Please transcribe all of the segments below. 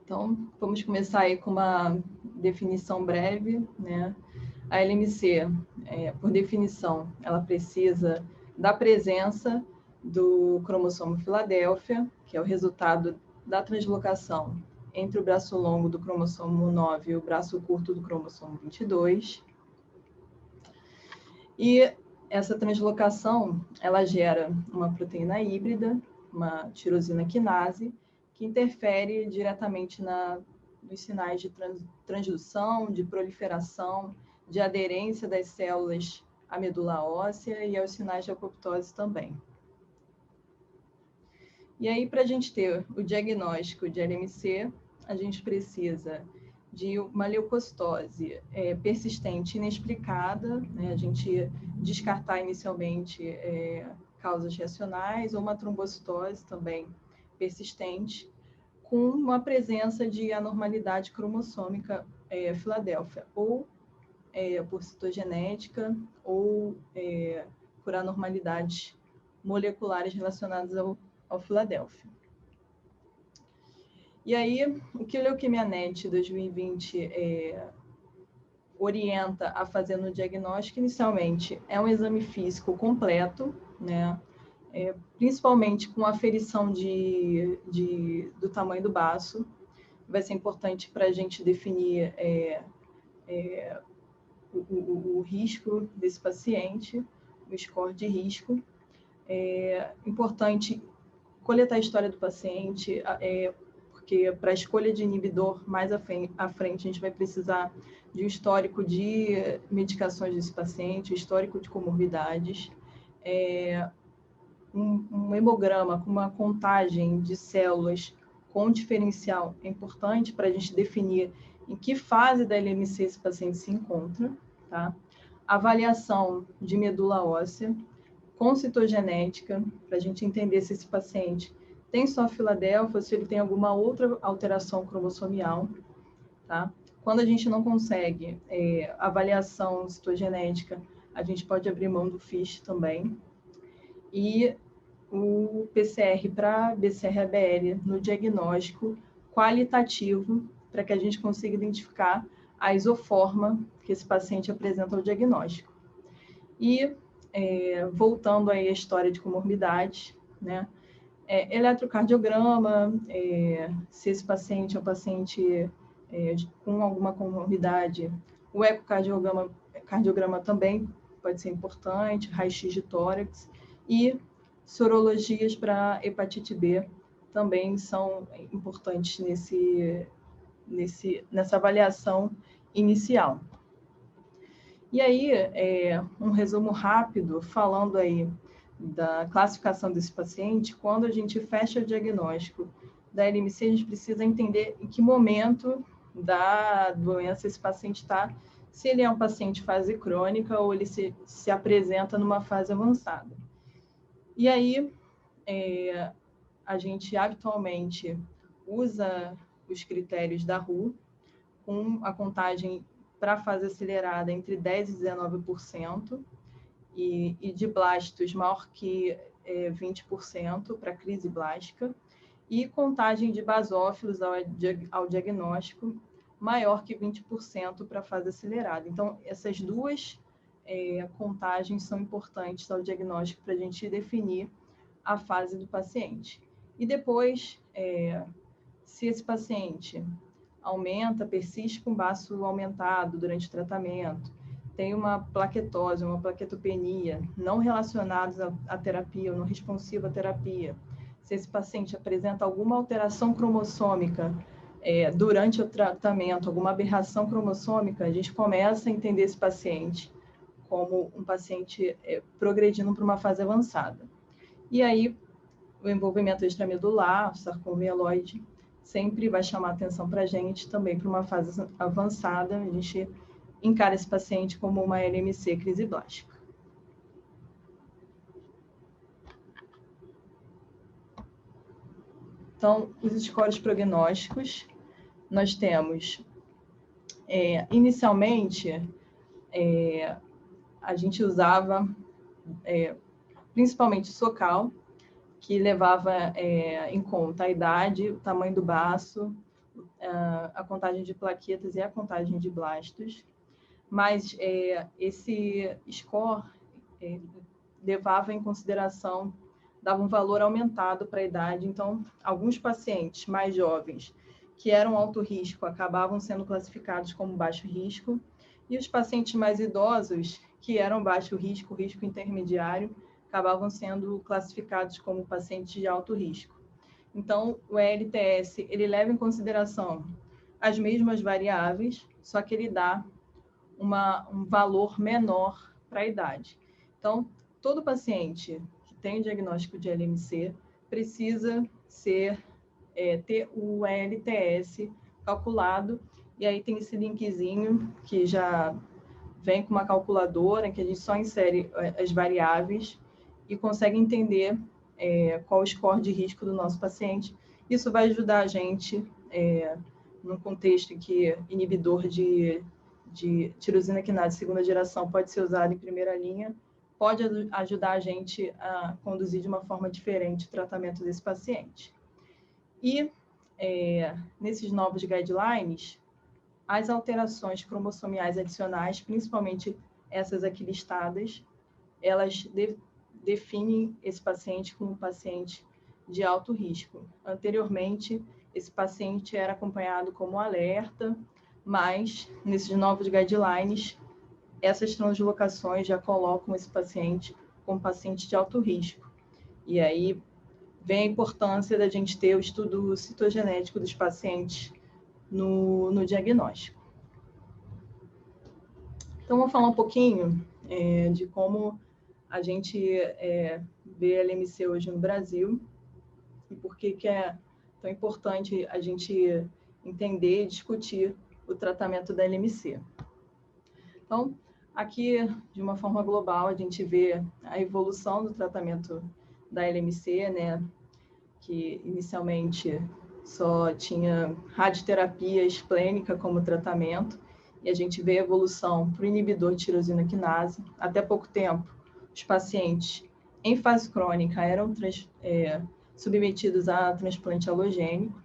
Então, vamos começar aí com uma definição breve, né? A LMC, por definição, ela precisa da presença do cromossomo Filadélfia, que é o resultado da translocação entre o braço longo do cromossomo 9 e o braço curto do cromossomo 22. E essa translocação, ela gera uma proteína híbrida, uma tirosina quinase, que interfere diretamente nos sinais de transdução, de proliferação, de aderência das células à medula óssea e aos sinais de apoptose também. E aí, para a gente ter o diagnóstico de LMC, a gente precisa de uma leucocitose persistente inexplicada, né? A gente descartar inicialmente causas reacionais, ou uma trombocitose também persistente, com uma presença de anormalidade cromossômica Filadélfia, ou por citogenética, ou por anormalidades moleculares relacionadas ao Filadélfia. E aí, o que o LeuquemiaNet 2020 orienta a fazer no diagnóstico, inicialmente, é um exame físico completo, né? Principalmente com aferição do tamanho do baço. Vai ser importante para a gente definir o risco desse paciente, o score de risco. É importante coletar a história do paciente, porque para a escolha de inibidor mais à frente a gente vai precisar de um histórico de medicações desse paciente, histórico de comorbidades, um hemograma com uma contagem de células com diferencial é importante para a gente definir em que fase da LMC esse paciente se encontra, tá? Avaliação de medula óssea com citogenética, para a gente entender se esse paciente tem só Filadélfia, se ele tem alguma outra alteração cromossomial, tá? Quando a gente não consegue avaliação citogenética, a gente pode abrir mão do FISH também. E o PCR para BCR-ABL no diagnóstico qualitativo, para que a gente consiga identificar a isoforma que esse paciente apresenta ao diagnóstico. E, voltando aí à história de comorbidades, né? Eletrocardiograma, se esse paciente é um paciente com alguma comorbidade, o ecocardiograma também pode ser importante, raio-x de tórax, e sorologias para hepatite B também são importantes nessa avaliação inicial. E aí, um resumo rápido, falando aí da classificação desse paciente, quando a gente fecha o diagnóstico da LMC, a gente precisa entender em que momento da doença esse paciente está, se ele é um paciente fase crônica ou ele se apresenta numa fase avançada. E aí, a gente habitualmente usa os critérios da RU, com a contagem para a fase acelerada entre 10% e 19%, e de blastos maior que 20% para crise blástica, e contagem de basófilos ao diagnóstico maior que 20% para a fase acelerada. Então, essas duas contagens são importantes ao diagnóstico para a gente definir a fase do paciente. E depois, se esse paciente aumenta, persiste com baço aumentado durante o tratamento, tem uma plaquetose, uma plaquetopenia, não relacionados à terapia ou não responsiva à terapia, se esse paciente apresenta alguma alteração cromossômica durante o tratamento, alguma aberração cromossômica, a gente começa a entender esse paciente como um paciente progredindo para uma fase avançada. E aí, o envolvimento extramedular, sarcoma mieloide, sempre vai chamar atenção para a gente também para uma fase avançada. A gente encara esse paciente como uma LMC crise blástica. Então, os scores prognósticos, nós temos, inicialmente, a gente usava principalmente SOCAL, que levava em conta a idade, o tamanho do baço, a contagem de plaquetas e a contagem de blastos, mas esse score levava em consideração, dava um valor aumentado para a idade. Então, alguns pacientes mais jovens que eram alto risco acabavam sendo classificados como baixo risco, e os pacientes mais idosos que eram baixo risco, risco intermediário, acabavam sendo classificados como pacientes de alto risco. Então, o ELTS, ele leva em consideração as mesmas variáveis, só que ele dá um valor menor para a idade. Então, todo paciente que tem o diagnóstico de LMC precisa ter o ELTS calculado, e aí tem esse linkzinho que já vem com uma calculadora, que a gente só insere as variáveis e consegue entender qual o score de risco do nosso paciente. Isso vai ajudar a gente, num contexto em que inibidor de tirosina quinase de segunda geração pode ser usado em primeira linha, pode ajudar a gente a conduzir de uma forma diferente o tratamento desse paciente. E, nesses novos guidelines, as alterações cromossomiais adicionais, principalmente essas aqui listadas, elas definem esse paciente como um paciente de alto risco. Anteriormente, esse paciente era acompanhado como alerta, mas nesses novos guidelines, essas translocações já colocam esse paciente como paciente de alto risco. E aí vem a importância da gente ter o estudo citogenético dos pacientes no diagnóstico. Então, vamos falar um pouquinho de como a gente vê a LMC hoje no Brasil e por que é tão importante a gente entender e discutir o tratamento da LMC. Então, aqui, de uma forma global, a gente vê a evolução do tratamento da LMC, né, que inicialmente só tinha radioterapia esplênica como tratamento, e a gente vê a evolução para o inibidor de tirosina quinase. Até pouco tempo, os pacientes em fase crônica eram submetidos a transplante halogênico,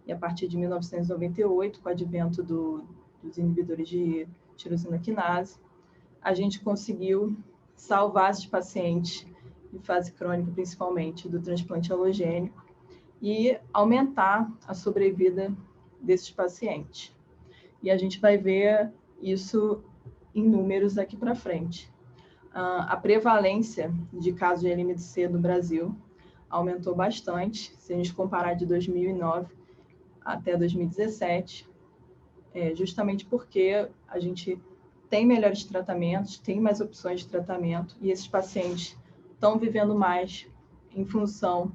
e a partir de 1998, com o advento dos inibidores de tirosina quinase, a gente conseguiu salvar esses pacientes em fase crônica, principalmente, do transplante halogênico, e aumentar a sobrevida desses pacientes. E a gente vai ver isso em números daqui para frente. A prevalência de casos de LMC no Brasil aumentou bastante, se a gente comparar de 2009 até 2017, justamente porque a gente tem melhores tratamentos, tem mais opções de tratamento, e esses pacientes estão vivendo mais em função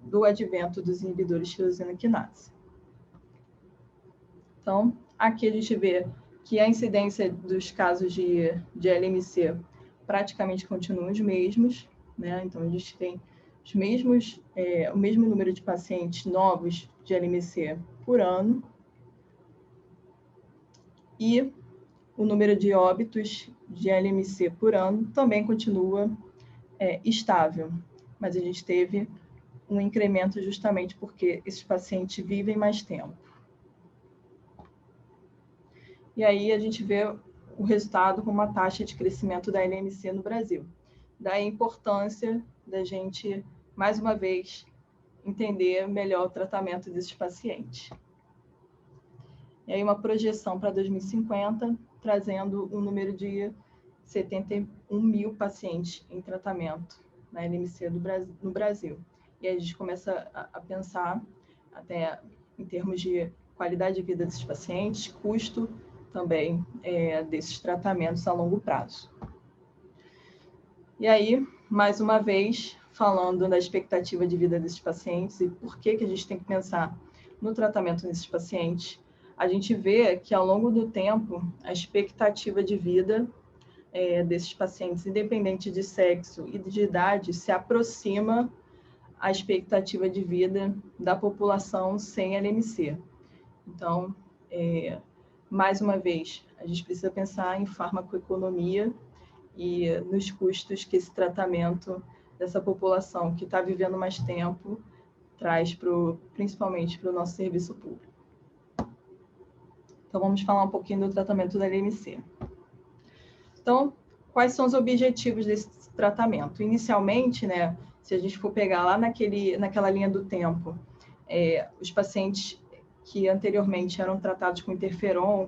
do advento dos inibidores de tirosina quinase. Então, aqui a gente vê que a incidência dos casos de LMC praticamente continuam os mesmos, né? Então, a gente tem o mesmo número de pacientes novos de LMC por ano, e o número de óbitos de LMC por ano também continua estável, mas a gente teve um incremento justamente porque esses pacientes vivem mais tempo. E aí a gente vê o resultado com uma taxa de crescimento da LMC no Brasil. Daí a importância da gente, mais uma vez, entender melhor o tratamento desses pacientes. E aí uma projeção para 2050, trazendo um número de 71 mil pacientes em tratamento na LMC no Brasil. E aí a gente começa a pensar até em termos de qualidade de vida desses pacientes, custo também desses tratamentos a longo prazo. E aí, mais uma vez, falando da expectativa de vida desses pacientes e por que a gente tem que pensar no tratamento desses pacientes, a gente vê que ao longo do tempo, a expectativa de vida desses pacientes, independente de sexo e de idade, se aproxima à expectativa de vida da população sem LMC. Então, mais uma vez, a gente precisa pensar em farmacoeconomia e nos custos que esse tratamento dessa população que está vivendo mais tempo traz principalmente para o nosso serviço público. Então, vamos falar um pouquinho do tratamento da LMC. Então, quais são os objetivos desse tratamento? Inicialmente, né, se a gente for pegar lá naquela linha do tempo, os pacientes que anteriormente eram tratados com interferon,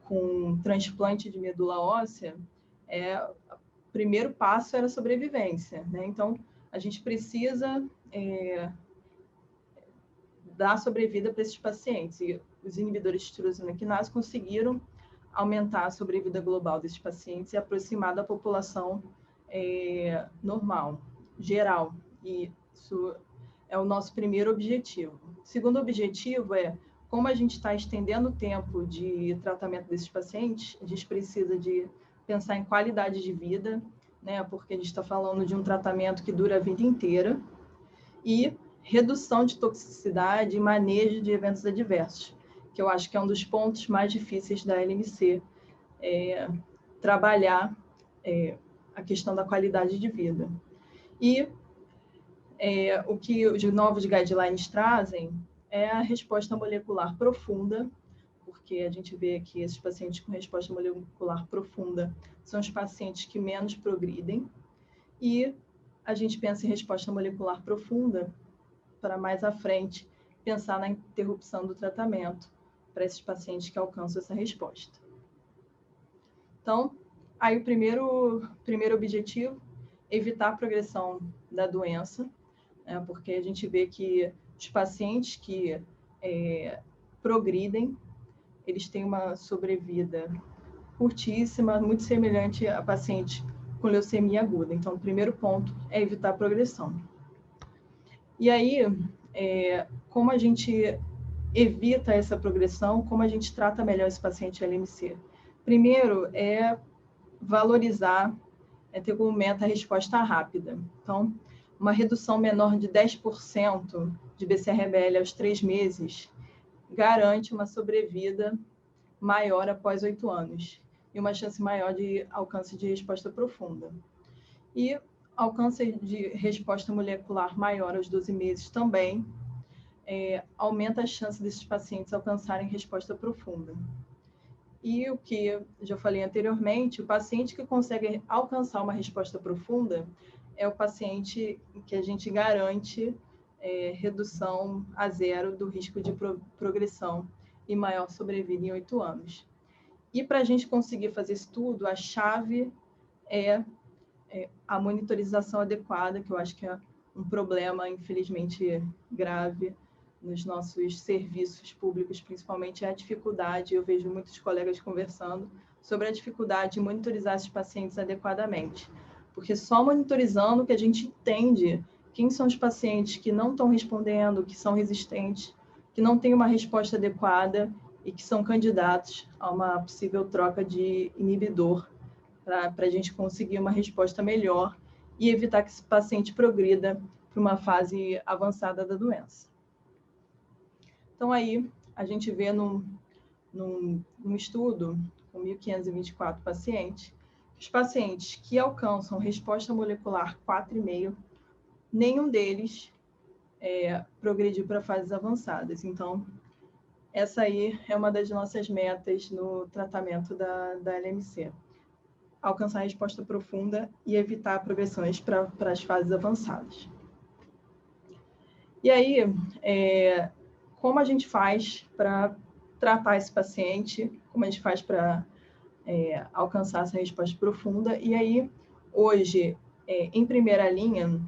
com transplante de medula óssea, o primeiro passo era a sobrevivência, né? Então, a gente precisa dar sobrevida para esses pacientes. E os inibidores de tirosina quinase conseguiram aumentar a sobrevida global desses pacientes e aproximar da população normal, geral. E isso é o nosso primeiro objetivo. O segundo objetivo é, como a gente está estendendo o tempo de tratamento desses pacientes, a gente precisa de pensar em qualidade de vida, né? Porque a gente está falando de um tratamento que dura a vida inteira, e redução de toxicidade e manejo de eventos adversos, que eu acho que é um dos pontos mais difíceis da LMC, trabalhar a questão da qualidade de vida. E o que os novos guidelines trazem é a resposta molecular profunda, porque a gente vê que esses pacientes com resposta molecular profunda são os pacientes que menos progridem, e a gente pensa em resposta molecular profunda para mais à frente pensar na interrupção do tratamento para esses pacientes que alcançam essa resposta. Então, aí o primeiro objetivo, evitar a progressão da doença, né, porque a gente vê que os pacientes que progridem, eles têm uma sobrevida curtíssima, muito semelhante a paciente com leucemia aguda. Então, o primeiro ponto é evitar a progressão. E aí, como a gente evita essa progressão, como a gente trata melhor esse paciente LMC? Primeiro, é valorizar, ter como meta a resposta rápida. Então, uma redução menor de 10% de BCRBL aos 3 meses garante uma sobrevida maior após 8 anos e uma chance maior de alcance de resposta profunda. E alcance de resposta molecular maior aos 12 meses também aumenta a chance desses pacientes alcançarem resposta profunda. E o que eu já falei anteriormente, o paciente que consegue alcançar uma resposta profunda é o paciente que a gente garante redução a zero do risco de progressão e maior sobrevida em 8 anos. E para a gente conseguir fazer isso tudo, a chave é a monitorização adequada, que eu acho que é um problema, infelizmente, grave nos nossos serviços públicos, principalmente a dificuldade, eu vejo muitos colegas conversando sobre a dificuldade de monitorizar esses pacientes adequadamente, porque só monitorizando que a gente entende quem são os pacientes que não estão respondendo, que são resistentes, que não têm uma resposta adequada e que são candidatos a uma possível troca de inibidor, para a gente conseguir uma resposta melhor e evitar que esse paciente progrida para uma fase avançada da doença. Então, aí, a gente vê num estudo com 1.524 pacientes, os pacientes que alcançam resposta molecular 4,5, nenhum deles progrediu para fases avançadas. Então, essa aí é uma das nossas metas no tratamento da LMC. Alcançar a resposta profunda e evitar progressões para as fases avançadas. E aí, como a gente faz para tratar esse paciente, como a gente faz para alcançar essa resposta profunda? E aí, hoje, em primeira linha,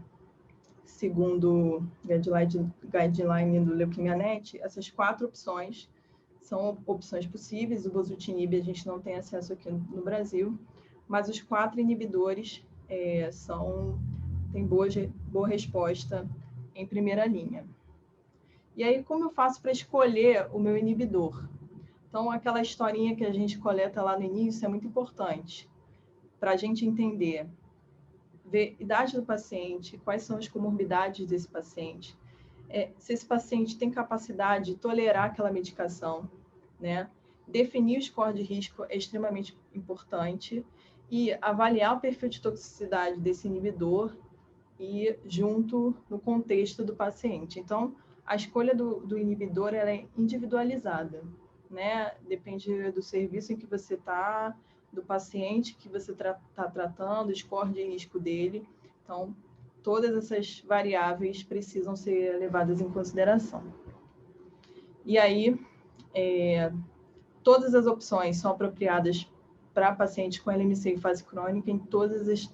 segundo o guideline do LeukemiaNet, essas 4 opções são opções possíveis. O bosutinib a gente não tem acesso aqui no Brasil, mas os 4 inibidores têm boa resposta em primeira linha. E aí, como eu faço para escolher o meu inibidor? Então, aquela historinha que a gente coleta lá no início é muito importante para a gente entender, ver a idade do paciente, quais são as comorbidades desse paciente, se esse paciente tem capacidade de tolerar aquela medicação, né? Definir o score de risco é extremamente importante e avaliar o perfil de toxicidade desse inibidor e junto no contexto do paciente. Então, a escolha do inibidor ela é individualizada, né? Depende do serviço em que você está, do paciente que você está tratando, score de risco dele. Então, todas essas variáveis precisam ser levadas em consideração. E aí, todas as opções são apropriadas para pacientes com LMC em fase crônica em todas as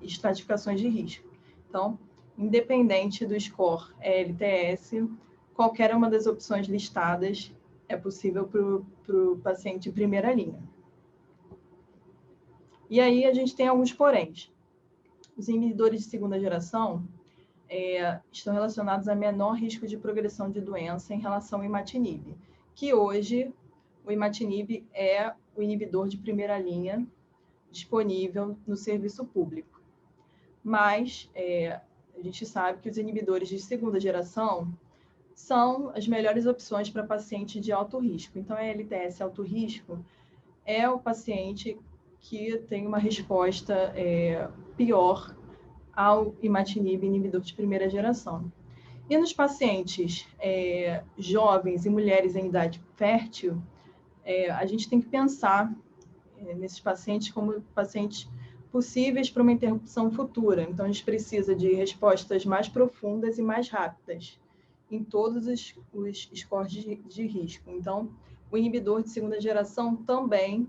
estratificações de risco. Então, independente do score LTS, qualquer uma das opções listadas é possível para o paciente em primeira linha. E aí a gente tem alguns poréns. Os inibidores de segunda geração estão relacionados a menor risco de progressão de doença em relação ao imatinib, que hoje o imatinib é o inibidor de primeira linha disponível no serviço público. Mas a gente sabe que os inibidores de segunda geração são as melhores opções para paciente de alto risco. Então, a LTS alto risco é o paciente que tem uma resposta pior ao imatinib inibidor de primeira geração. E nos pacientes jovens e mulheres em idade fértil, a gente tem que pensar nesses pacientes como pacientes possíveis para uma interrupção futura. Então, a gente precisa de respostas mais profundas e mais rápidas em todos os scores de risco. Então, o inibidor de segunda geração também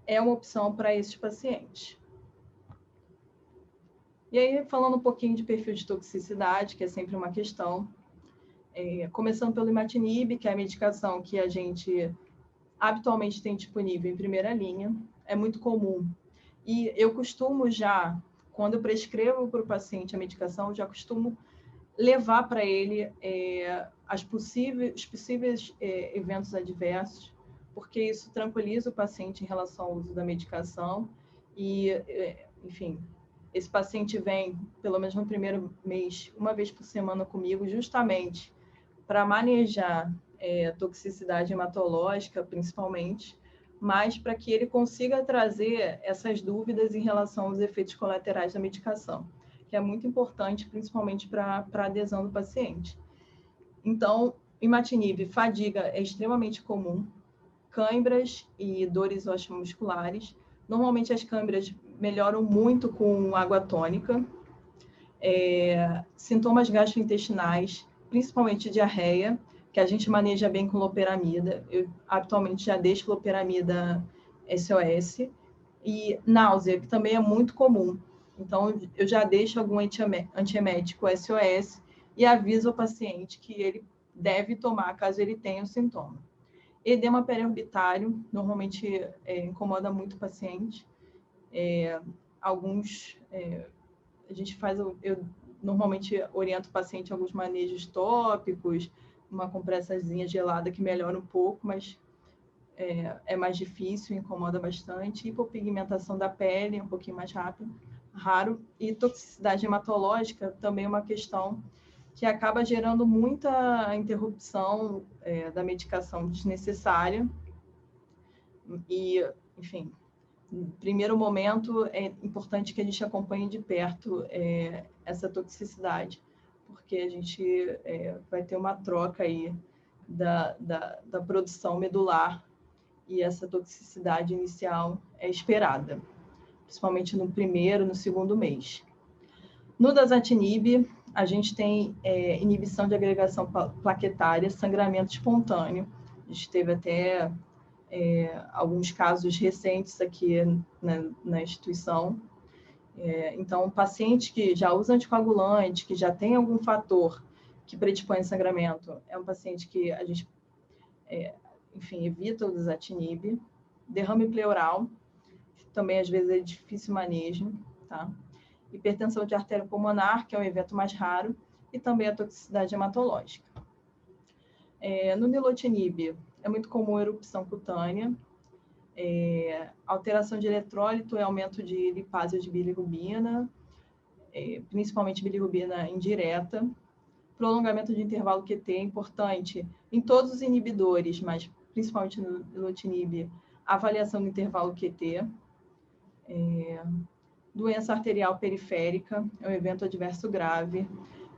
é uma opção para esses pacientes. E aí, falando um pouquinho de perfil de toxicidade, que é sempre uma questão, começando pelo imatinib, que é a medicação que a gente habitualmente tem disponível em primeira linha, é muito comum. E eu costumo já, quando eu prescrevo para o paciente a medicação, eu já costumo levar para ele os possíveis eventos adversos, porque isso tranquiliza o paciente em relação ao uso da medicação e, enfim, esse paciente vem, pelo menos no primeiro mês, uma vez por semana comigo, justamente para manejar toxicidade hematológica, principalmente, mas para que ele consiga trazer essas dúvidas em relação aos efeitos colaterais da medicação, que é muito importante, principalmente para a adesão do paciente. Então, imatinib, fadiga é extremamente comum, câimbras e dores osteomusculares. Normalmente as câimbras melhoram muito com água tônica, sintomas gastrointestinais, principalmente diarreia, que a gente maneja bem com loperamida. Eu atualmente já deixo loperamida SOS. E náusea, que também é muito comum. Então, eu já deixo algum antiemético SOS e aviso ao paciente que ele deve tomar caso ele tenha o sintoma. Edema periorbitário, normalmente incomoda muito o paciente. A gente faz, eu normalmente oriento o paciente a alguns manejos tópicos, uma compressazinha gelada que melhora um pouco, mas é mais difícil, incomoda bastante. Hipopigmentação da pele, um pouquinho mais raro. E toxicidade hematológica também é uma questão que acaba gerando muita interrupção da medicação desnecessária. E, enfim, no primeiro momento é importante que a gente acompanhe de perto essa toxicidade, porque a gente vai ter uma troca aí da produção medular e essa toxicidade inicial é esperada, principalmente no primeiro, no segundo mês. No dasatinib, a gente tem inibição de agregação plaquetária, sangramento espontâneo. A gente teve até alguns casos recentes aqui na instituição. Então, paciente que já usa anticoagulante, que já tem algum fator que predispõe a sangramento, é um paciente que a gente, enfim, evita o dasatinib. Derrame pleural, que também às vezes é difícil manejo, tá? Hipertensão de artéria pulmonar, que é um evento mais raro, e também a toxicidade hematológica. No nilotinib, é muito comum a erupção cutânea, alteração de eletrólito e aumento de lipase de bilirrubina, principalmente bilirrubina indireta, prolongamento de intervalo QT é importante em todos os inibidores, mas principalmente no nilotinib, avaliação do intervalo QT, Doença arterial periférica é um evento adverso grave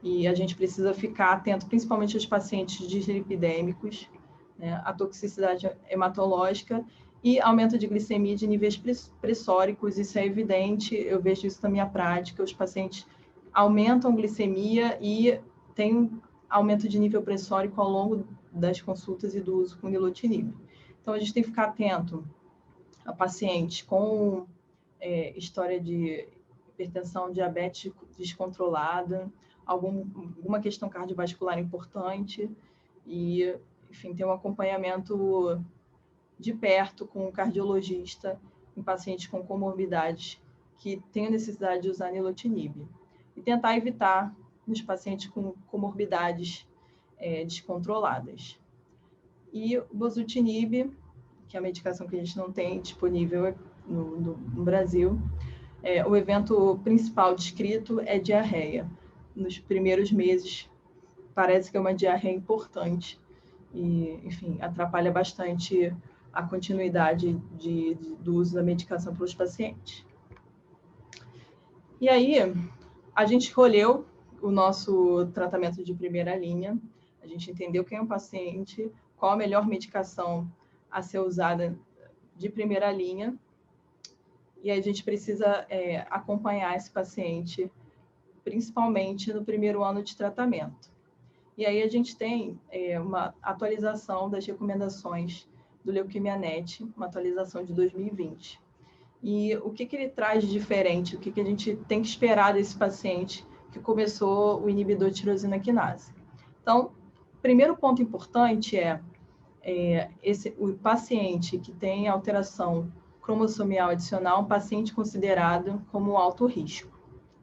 e a gente precisa ficar atento, principalmente aos pacientes dislipidêmicos, né? A toxicidade hematológica e aumento de glicemia de níveis pressóricos, isso é evidente, eu vejo isso na minha prática, os pacientes aumentam glicemia e tem aumento de nível pressórico ao longo das consultas e do uso com nilotinib. Então, a gente tem que ficar atento a pacientes com história de hipertensão, diabetes descontrolada, alguma questão cardiovascular importante e, enfim, ter um acompanhamento de perto com um cardiologista em pacientes com comorbidades que tenham necessidade de usar nilotinib. E tentar evitar nos pacientes com comorbidades descontroladas. E o bosutinib, que é a medicação que a gente não tem disponível no Brasil, o evento principal descrito é diarreia. Nos primeiros meses, parece que é uma diarreia importante e, enfim, atrapalha bastante a continuidade do uso da medicação para os pacientes. E aí, a gente escolheu o nosso tratamento de primeira linha, a gente entendeu quem é o paciente, qual a melhor medicação a ser usada de primeira linha, e aí a gente precisa acompanhar esse paciente, principalmente no primeiro ano de tratamento. E aí a gente tem uma atualização das recomendações do Leuquimia.net, uma atualização de 2020. E o que ele traz de diferente, o que a gente tem que esperar desse paciente que começou o inibidor de tirosina quinase. Então, o primeiro ponto importante o paciente que tem alteração cromossomial adicional, um paciente considerado como alto risco,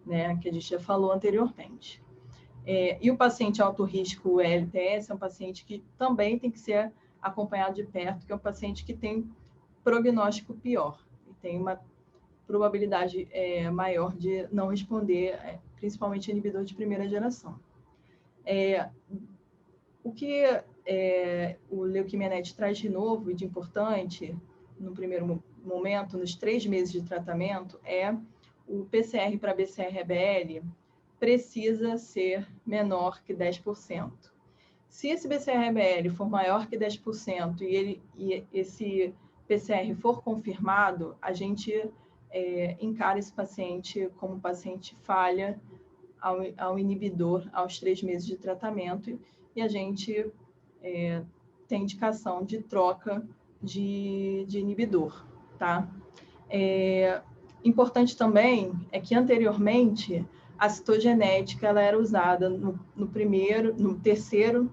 né, que a gente já falou anteriormente. E o paciente alto risco LPS é um paciente que também tem que ser acompanhado de perto, que é um paciente que tem prognóstico pior, e tem uma probabilidade maior de não responder, principalmente inibidor de primeira geração. O que o Leuquimia.net traz de novo e de importante, no primeiro momento, nos 3 meses de tratamento, o PCR para BCR-ABL precisa ser menor que 10%. Se esse BCR-ABL for maior que 10% e esse PCR for confirmado, a gente encara esse paciente como paciente falha ao inibidor aos 3 meses de tratamento e a gente tem indicação de troca de inibidor, tá? Importante também é que anteriormente a citogenética ela era usada no primeiro, no terceiro,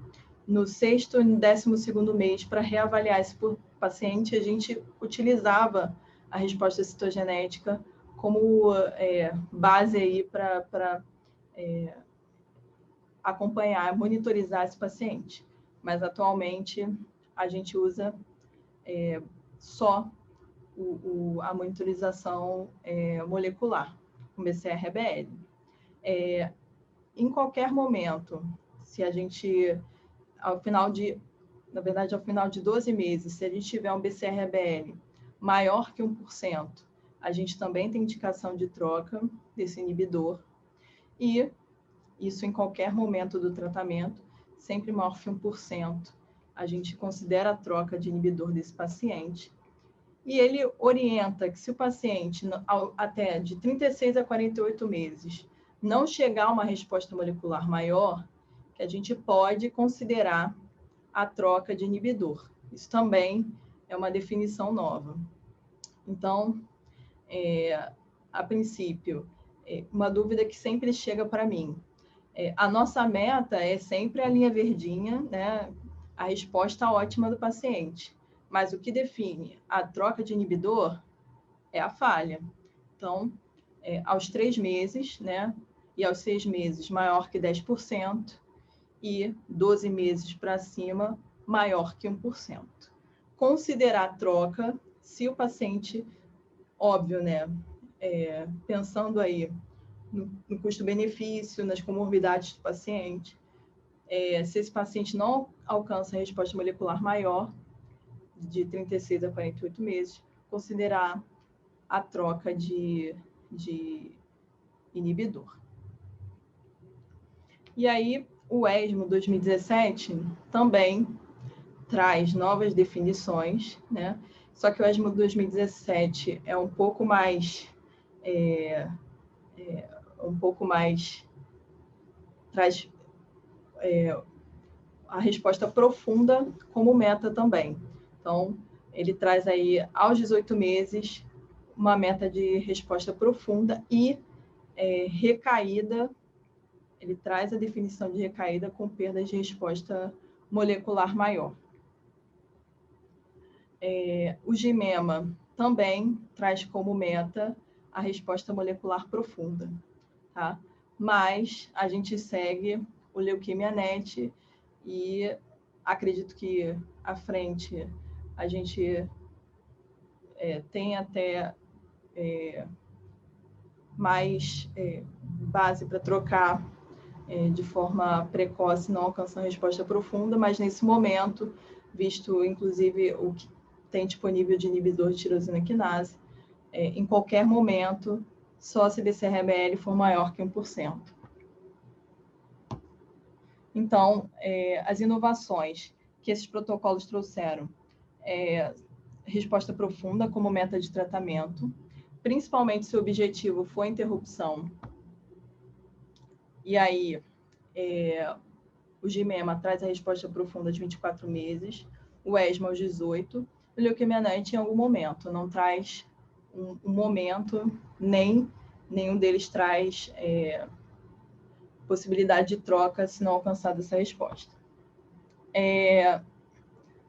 no 6º e no 12º mês para reavaliar esse paciente. A gente utilizava a resposta citogenética como base aí para acompanhar, monitorizar esse paciente. Mas atualmente a gente usa só a monitorização molecular, com BCR-ABL. Em qualquer momento, se a gente, ao final de 12 meses, se a gente tiver um BCR-ABL maior que 1%, a gente também tem indicação de troca desse inibidor, e isso em qualquer momento do tratamento, sempre maior que 1%, a gente considera a troca de inibidor desse paciente. E ele orienta que se o paciente, até de 36 a 48 meses, não chegar a uma resposta molecular maior, que a gente pode considerar a troca de inibidor. Isso também é uma definição nova. Então, a princípio, uma dúvida que sempre chega para mim. A nossa meta é sempre a linha verdinha, né? A resposta ótima do paciente. Mas o que define a troca de inibidor é a falha. Então, aos 3 meses, né? E aos 6 meses, maior que 10%, e 12 meses para cima, maior que 1%. Considerar a troca se o paciente, óbvio, né? Pensando aí no custo-benefício, nas comorbidades do paciente, se esse paciente não alcança a resposta molecular maior, de 36 a 48 meses, considerar a troca de de inibidor. E aí, o ESMO 2017 também traz novas definições, né? Só que o ESMO 2017 é um pouco mais traz a resposta profunda como meta também. Então, ele traz aí aos 18 meses uma meta de resposta profunda e recaída. Ele traz a definição de recaída com perdas de resposta molecular maior. O GIMEMA também traz como meta a resposta molecular profunda, tá? Mas a gente segue o LeukemiaNet e acredito que à frente a gente tem até mais base para trocar de forma precoce, não alcançando resposta profunda, mas nesse momento, visto inclusive o que tem disponível de inibidor de tirosina quinase, em qualquer momento, só se BCR-ABL for maior que 1%. Então, as inovações que esses protocolos trouxeram, resposta profunda como meta de tratamento, principalmente se o objetivo for interrupção. E aí, o GIMEMA traz a resposta profunda de 24 meses, o ESMO aos 18, o LeukemiaNet em algum momento, não traz um momento, nem nenhum deles traz possibilidade de troca se não alcançada essa resposta.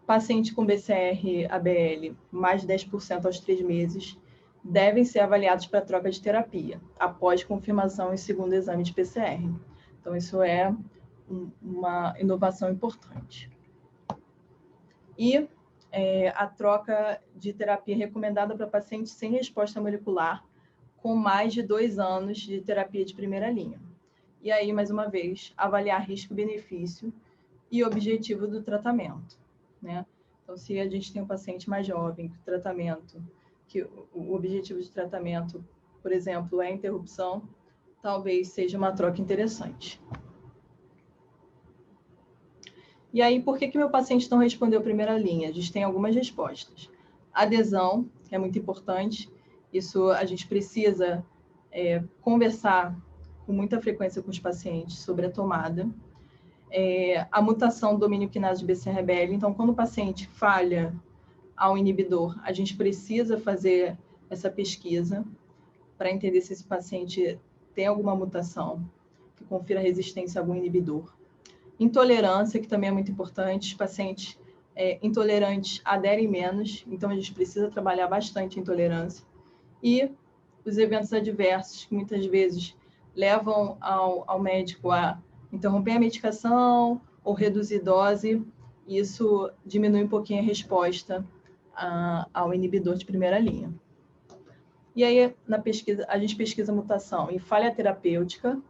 Paciente com BCR-ABL mais de 10% aos 3 meses devem ser avaliados para troca de terapia, após confirmação em segundo exame de PCR. Então, isso é uma inovação importante. E a troca de terapia recomendada para pacientes sem resposta molecular com mais de 2 anos de terapia de primeira linha. E aí, mais uma vez, avaliar risco-benefício e objetivo do tratamento, né? Então, se a gente tem um paciente mais jovem, que o objetivo de tratamento, por exemplo, é a interrupção, talvez seja uma troca interessante. E aí, por que meu paciente não respondeu primeira linha? A gente tem algumas respostas. Adesão, que é muito importante, isso a gente precisa conversar com muita frequência com os pacientes sobre a tomada. A mutação do domínio quinase de BCR-ABL, então, quando o paciente falha ao inibidor, a gente precisa fazer essa pesquisa para entender se esse paciente tem alguma mutação que confira resistência a algum inibidor. Intolerância, que também é muito importante, os pacientes intolerantes aderem menos, então a gente precisa trabalhar bastante a intolerância. E os eventos adversos, que muitas vezes levam ao médico a interromper a medicação ou reduzir dose, isso diminui um pouquinho a resposta ao inibidor de primeira linha. E aí, na pesquisa, a gente pesquisa mutação em falha terapêutica,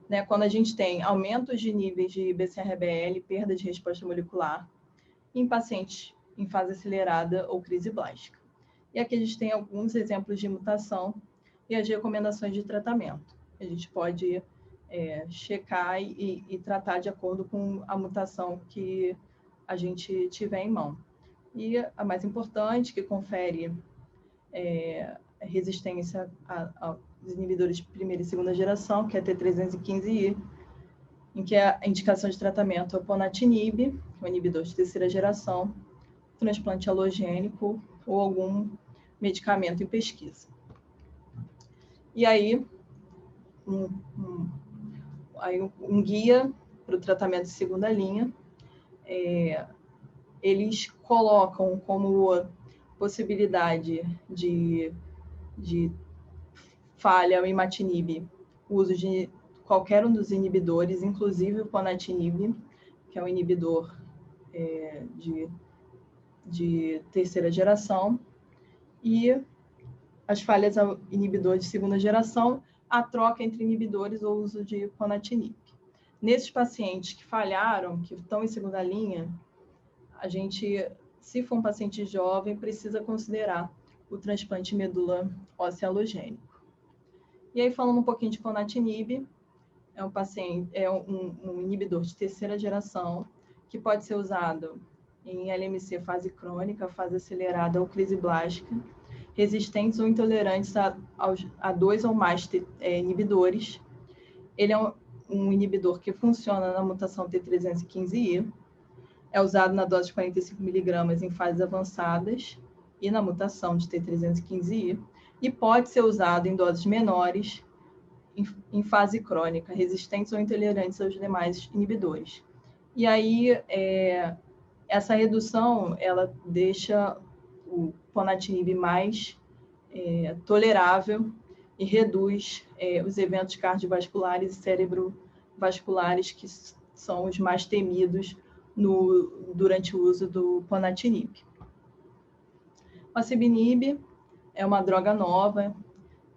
né, quando a gente tem aumentos de níveis de BCR-ABL, perda de resposta molecular, em pacientes em fase acelerada ou crise blástica. E aqui a gente tem alguns exemplos de mutação e as recomendações de tratamento. A gente pode checar e tratar de acordo com a mutação que a gente tiver em mão. E a mais importante, que confere resistência aos inibidores de primeira e segunda geração, que é a T315I, em que a indicação de tratamento é o ponatinib, que é um inibidor de terceira geração, transplante halogênico ou algum medicamento em pesquisa. E aí, um guia para o tratamento de segunda linha, eles colocam como possibilidade de falha o imatinib, o uso de qualquer um dos inibidores, inclusive o ponatinib, que é um inibidor de terceira geração, e as falhas ao inibidor de segunda geração, a troca entre inibidores ou uso de ponatinib. Nesses pacientes que falharam, que estão em segunda linha, a gente, se for um paciente jovem, precisa considerar o transplante medula óssea halogênico. E aí, falando um pouquinho de ponatinib, é um inibidor de terceira geração, que pode ser usado em LMC fase crônica, fase acelerada ou crise blástica, resistentes ou intolerantes a 2 ou mais inibidores. Ele é um inibidor que funciona na mutação T315I, é usado na dose de 45 mg em fases avançadas e na mutação de T315I, e pode ser usado em doses menores em fase crônica, resistentes ou intolerantes aos demais inibidores. E aí, essa redução, ela deixa o ponatinib mais tolerável e reduz os eventos cardiovasculares e cerebrovasculares, que são os mais temidos durante o uso do ponatinib. O acibinib é uma droga nova,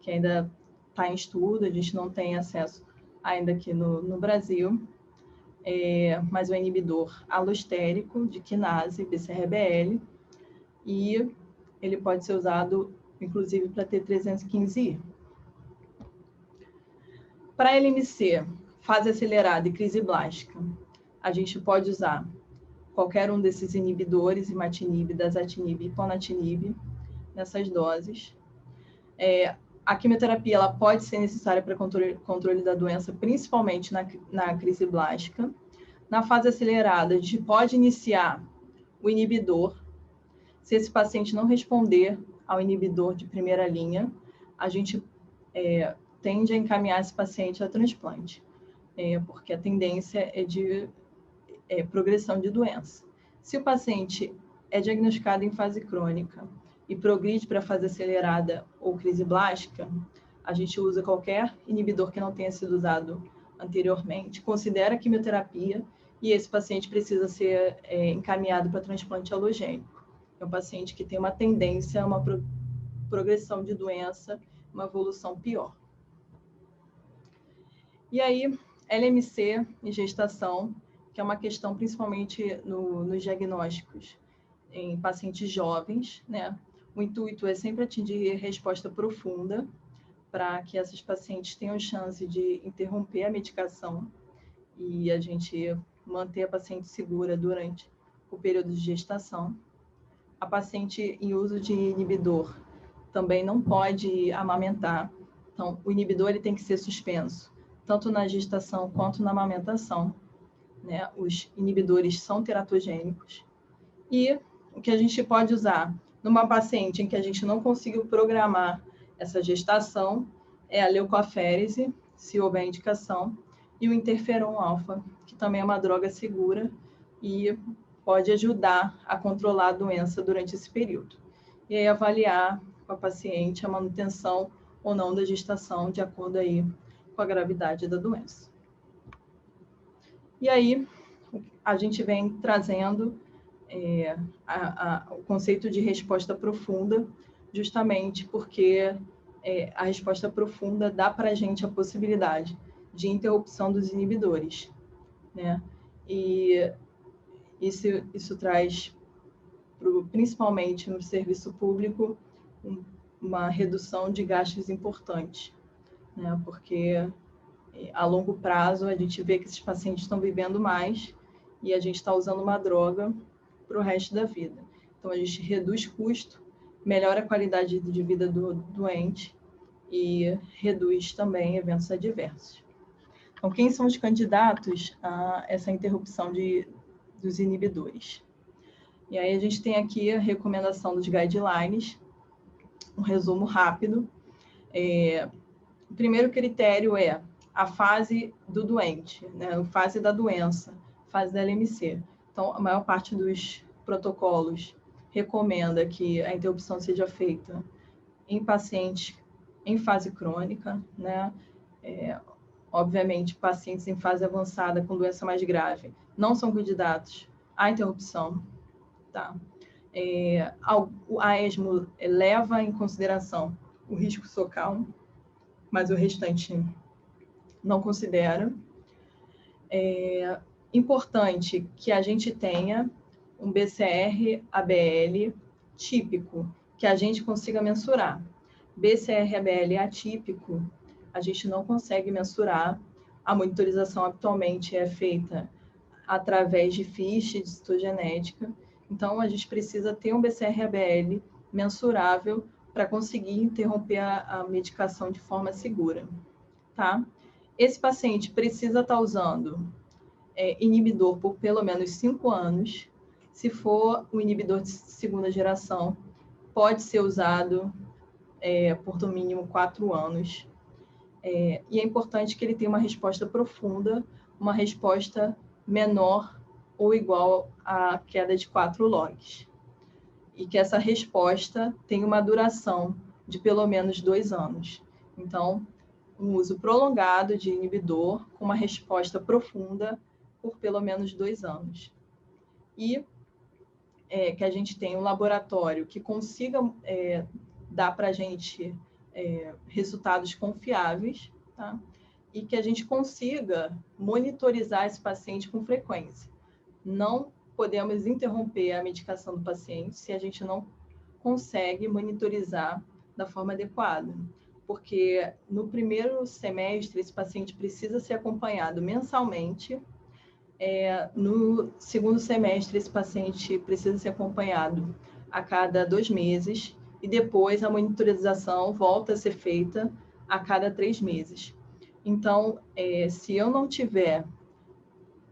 que ainda está em estudo, a gente não tem acesso ainda aqui no Brasil, mas é um inibidor alostérico de quinase BCRBL, e ele pode ser usado, inclusive, para T315I. Para LMC, fase acelerada e crise blástica, a gente pode usar qualquer um desses inibidores, imatinib, dasatinib e ponatinib, nessas doses. A quimioterapia ela pode ser necessária para controle da doença, principalmente na crise blástica. Na fase acelerada, a gente pode iniciar o inibidor. Se esse paciente não responder ao inibidor de primeira linha, a gente tende a encaminhar esse paciente a transplante, porque a tendência é de progressão de doença. Se o paciente é diagnosticado em fase crônica e progride para a fase acelerada ou crise blástica, a gente usa qualquer inibidor que não tenha sido usado anteriormente, considera a quimioterapia, e esse paciente precisa ser encaminhado para transplante alogênico. É um paciente que tem uma tendência a uma progressão de doença, uma evolução pior. E aí, LMC e gestação, que é uma questão principalmente nos diagnósticos em pacientes jovens, né? O intuito é sempre atingir resposta profunda para que esses pacientes tenham chance de interromper a medicação e a gente manter a paciente segura durante o período de gestação. A paciente em uso de inibidor também não pode amamentar, então o inibidor ele tem que ser suspenso, tanto na gestação quanto na amamentação, né? Os inibidores são teratogênicos. E o que a gente pode usar numa paciente em que a gente não conseguiu programar essa gestação é a leucoaférese, se houver indicação, e o interferon alfa, que também é uma droga segura e pode ajudar a controlar a doença durante esse período. E aí avaliar com a paciente a manutenção ou não da gestação, de acordo aí com a gravidade da doença. E aí a gente vem trazendo o conceito de resposta profunda, justamente porque a resposta profunda dá para a gente a possibilidade de interrupção dos inibidores, né? E isso traz, principalmente no serviço público, uma redução de gastos importante, né? Porque a longo prazo a gente vê que esses pacientes estão vivendo mais e a gente está usando uma droga para o resto da vida. Então a gente reduz custo, melhora a qualidade de vida do doente e reduz também eventos adversos. Então, quem são os candidatos a essa interrupção dos inibidores? E aí a gente tem aqui a recomendação dos guidelines, um resumo rápido. O primeiro critério é a fase do doente, né? A fase da doença, fase da LMC. Então, a maior parte dos protocolos recomenda que a interrupção seja feita em pacientes em fase crônica, né? Obviamente, pacientes em fase avançada com doença mais grave não são candidatos à interrupção, tá? A ESMO leva em consideração o risco focal, mas o restante não considera. Importante que a gente tenha um BCR-ABL típico, que a gente consiga mensurar. BCR-ABL atípico, a gente não consegue mensurar. A monitorização atualmente é feita através de ficha de citogenética. Então, a gente precisa ter um BCR-ABL mensurável para conseguir interromper a medicação de forma segura, tá? Esse paciente precisa estar usando inibidor por pelo menos 5 anos. Se for um inibidor de segunda geração, pode ser usado por no mínimo 4 anos. E é importante que ele tenha uma resposta profunda, uma resposta menor ou igual à queda de 4 logs. E que essa resposta tenha uma duração de pelo menos 2 anos. Então, um uso prolongado de inibidor com uma resposta profunda por pelo menos 2 anos. E que a gente tenha um laboratório que consiga dar para a gente resultados confiáveis, tá? E que a gente consiga monitorizar esse paciente com frequência. Não podemos interromper a medicação do paciente se a gente não consegue monitorizar da forma adequada, porque no primeiro semestre esse paciente precisa ser acompanhado mensalmente. No segundo semestre esse paciente precisa ser acompanhado a cada 2 meses e depois a monitorização volta a ser feita a cada 3 meses. Então, se eu não tiver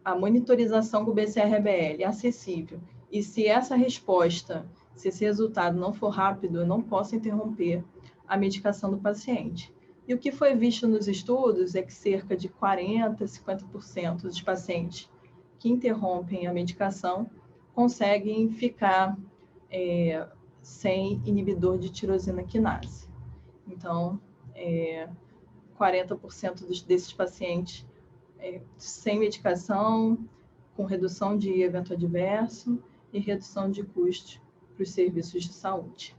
a monitorização do BCR-ABL acessível e se essa resposta, se esse resultado não for rápido, eu não posso interromper a medicação do paciente. E o que foi visto nos estudos é que cerca de 40% a 50% dos pacientes que interrompem a medicação conseguem ficar sem inibidor de tirosina quinase. Então, 40% desses pacientes sem medicação, com redução de evento adverso e redução de custos para os serviços de saúde.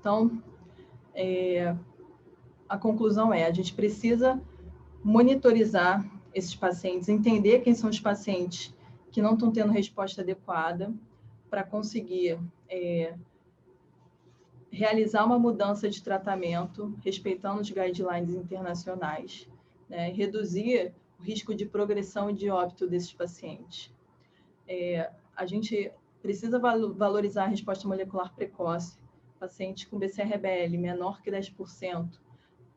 Então, a conclusão a gente precisa monitorizar esses pacientes, entender quem são os pacientes que não estão tendo resposta adequada para conseguir realizar uma mudança de tratamento, respeitando os guidelines internacionais, né, reduzir o risco de progressão e de óbito desses pacientes. A gente precisa valorizar a resposta molecular precoce. Pacientes com BCR-ABL menor que 10%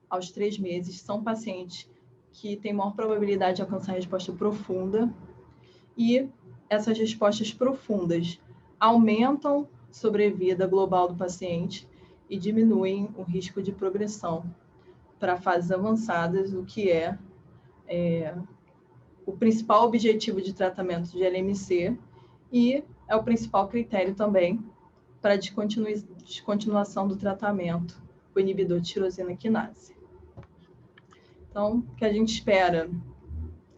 aos 3 meses são pacientes que têm maior probabilidade de alcançar resposta profunda, e essas respostas profundas aumentam a sobrevida global do paciente e diminuem o risco de progressão para fases avançadas, o que é o principal objetivo de tratamento de LMC e é o principal critério também para a descontinuação do tratamento com inibidor de tirosina quinase. Então, o que a gente espera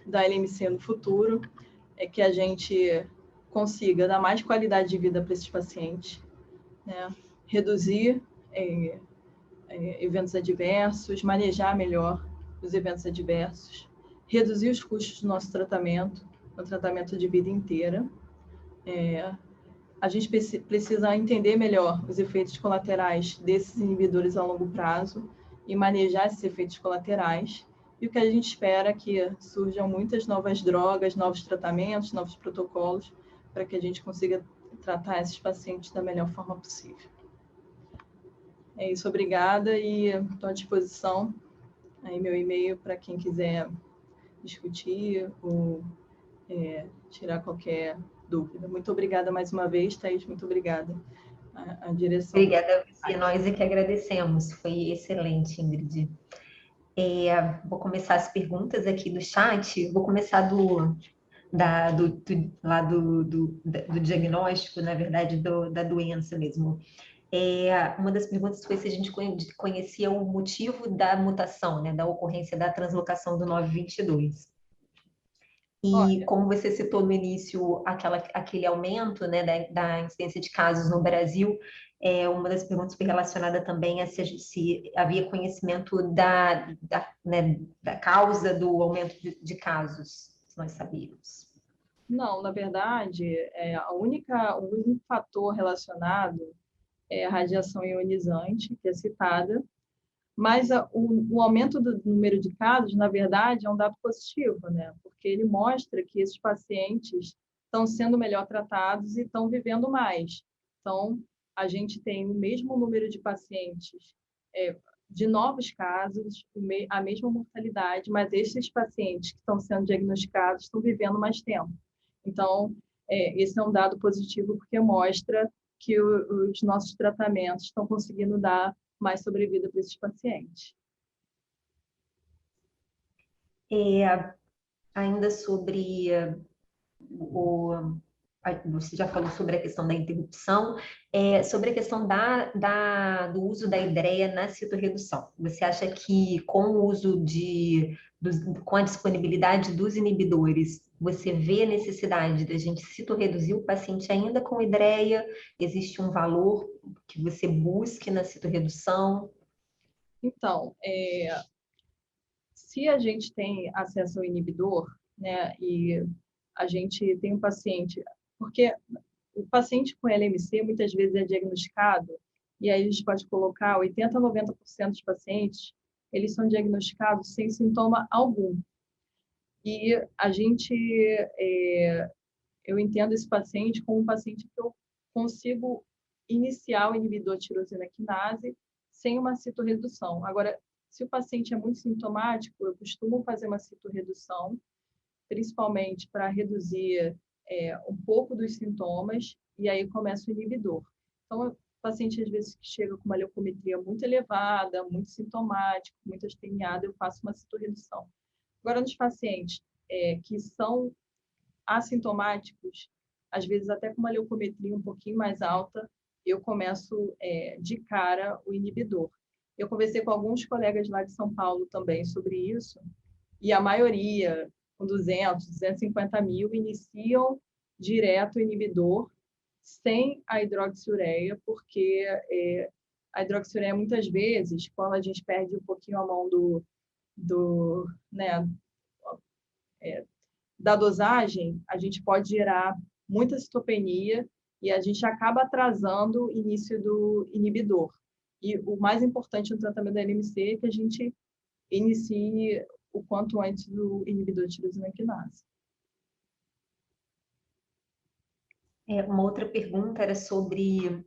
da LMC no futuro é que a gente consiga dar mais qualidade de vida para esses pacientes, né? Reduzir eventos adversos, manejar melhor os eventos adversos, reduzir os custos do nosso tratamento, o tratamento de vida inteira. A gente precisa entender melhor os efeitos colaterais desses inibidores a longo prazo e manejar esses efeitos colaterais. E o que a gente espera é que surjam muitas novas drogas, novos tratamentos, novos protocolos, para que a gente consiga tratar esses pacientes da melhor forma possível. É isso, obrigada, e estou à disposição. Aí meu e-mail para quem quiser discutir ou tirar qualquer dúvida. Muito obrigada mais uma vez, Thaís, muito obrigada. A direção. Obrigada, Lucia. Nós é que agradecemos. Foi excelente, Ingrid. Vou começar as perguntas aqui do chat. Vou começar do diagnóstico, na verdade, da doença mesmo. Uma das perguntas foi se a gente conhecia o motivo da mutação, né, da ocorrência da translocação do 922. E olha, como você citou no início, aquele aumento, né, da incidência de casos no Brasil, uma das perguntas foi relacionada também a se havia conhecimento da causa do aumento de casos, se nós sabíamos. Não, na verdade, o único fator relacionado é a radiação ionizante, que é citada, Mas o aumento do número de casos, na verdade, é um dado positivo, né? Porque ele mostra que esses pacientes estão sendo melhor tratados e estão vivendo mais. Então, a gente tem o mesmo número de pacientes de novos casos, a mesma mortalidade, mas esses pacientes que estão sendo diagnosticados estão vivendo mais tempo. Então, esse é um dado positivo porque mostra que os nossos tratamentos estão conseguindo dar mais sobrevida para esses pacientes. Ainda sobre você já falou sobre a questão da interrupção, sobre a questão do uso da ideia na citorredução. Você acha que com o uso com a disponibilidade dos inibidores, você vê a necessidade da gente citorreduzir o paciente ainda com ideia? Existe um valor que você busque na citorredução? Então, se a gente tem acesso ao inibidor, né, e a gente tem um paciente, porque o paciente com LMC muitas vezes é diagnosticado, e aí a gente pode colocar 80% a 90% dos pacientes, eles são diagnosticados sem sintoma algum. E a gente, eu entendo esse paciente como um paciente que eu consigo iniciar o inibidor de tirosina quinase sem uma citorredução. Agora, se o paciente é muito sintomático, eu costumo fazer uma citorredução, principalmente para reduzir um pouco dos sintomas, e aí começa o inibidor. Então, o paciente, às vezes, que chega com uma leucometria muito elevada, muito sintomático, muito asteniado, eu faço uma citorredução. Agora, nos pacientes que são assintomáticos, às vezes até com uma leucometria um pouquinho mais alta, eu começo de cara o inibidor. Eu conversei com alguns colegas lá de São Paulo também sobre isso, e a maioria, com 200, 250 mil, iniciam direto o inibidor sem a hidroxiureia, porque a hidroxiureia, muitas vezes, quando a gente perde um pouquinho a mão né, da dosagem, a gente pode gerar muita citopenia e a gente acaba atrasando o início do inibidor. E o mais importante no tratamento da LMC é que a gente inicie o quanto antes do inibidor de tirosina quinase. Uma outra pergunta era sobre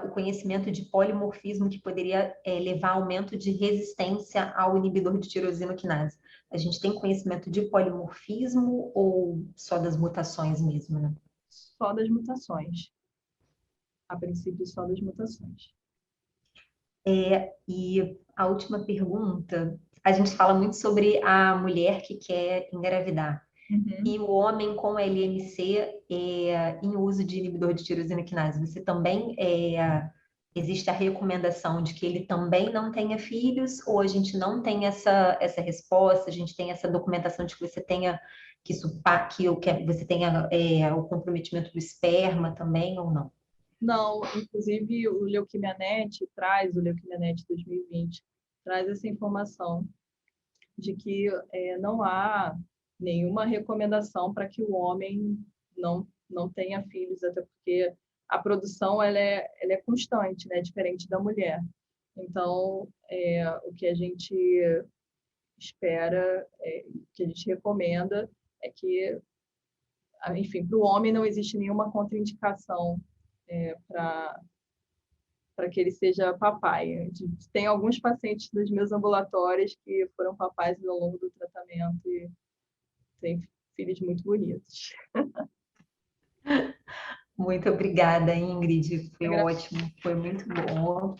o conhecimento de polimorfismo que poderia levar a aumento de resistência ao inibidor de tirosina quinase. A gente tem conhecimento de polimorfismo ou só das mutações mesmo, né? Só das mutações. A princípio, só das mutações. E a última pergunta, a gente fala muito sobre a mulher que quer engravidar. Uhum. E o homem com LMC em uso de inibidor de tirosina quinase, você também existe a recomendação de que ele também não tenha filhos, ou a gente não tem essa resposta, a gente tem essa documentação de que você tenha que você tenha o comprometimento do esperma também ou não? Não, inclusive o LeuquimiaNet traz, o LeuquimiaNet 2020, traz essa informação de que não há nenhuma recomendação para que o homem não tenha filhos, até porque a produção ela é constante, né? Diferente da mulher. Então, o que a gente espera, que a gente recomenda é que, enfim, para o homem não existe nenhuma contraindicação para que ele seja papai. Tem alguns pacientes dos meus ambulatórios que foram papais ao longo do tratamento e têm filhos muito bonitos. Muito obrigada, Ingrid. Foi ótimo, foi muito bom.